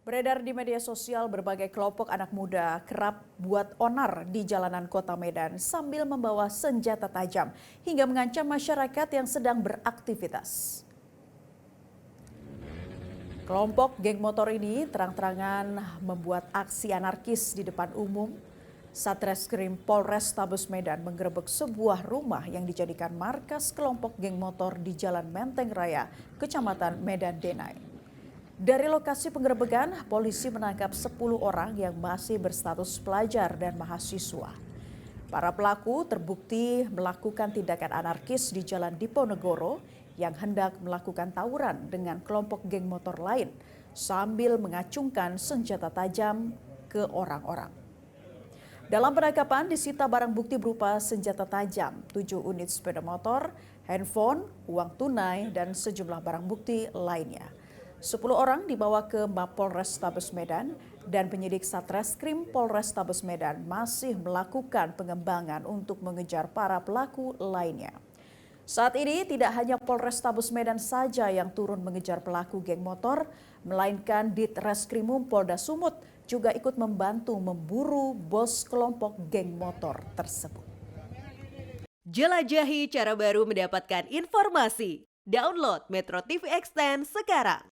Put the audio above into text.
Beredar di media sosial berbagai kelompok anak muda kerap buat onar di jalanan kota Medan sambil membawa senjata tajam hingga mengancam masyarakat yang sedang beraktivitas. Kelompok geng motor ini terang-terangan membuat aksi anarkis di depan umum. Satreskrim Polrestabes Medan menggerebek sebuah rumah yang dijadikan markas kelompok geng motor di Jalan Menteng Raya, Kecamatan Medan Denai. Dari lokasi penggerebekan, polisi menangkap 10 orang yang masih berstatus pelajar dan mahasiswa. Para pelaku terbukti melakukan tindakan anarkis di Jalan Diponegoro yang hendak melakukan tawuran dengan kelompok geng motor lain sambil mengacungkan senjata tajam ke orang-orang. Dalam penangkapan disita barang bukti berupa senjata tajam, 7 unit sepeda motor, handphone, uang tunai, dan sejumlah barang bukti lainnya. 10 orang dibawa ke Mapolrestabes Medan dan penyidik Satreskrim Polrestabes Medan masih melakukan pengembangan untuk mengejar para pelaku lainnya. Saat ini tidak hanya Polrestabes Medan saja yang turun mengejar pelaku geng motor, melainkan Ditreskrimum Polda Sumut juga ikut membantu memburu bos kelompok geng motor tersebut. Jelajahi cara baru mendapatkan informasi. Download Metro TV Extend sekarang.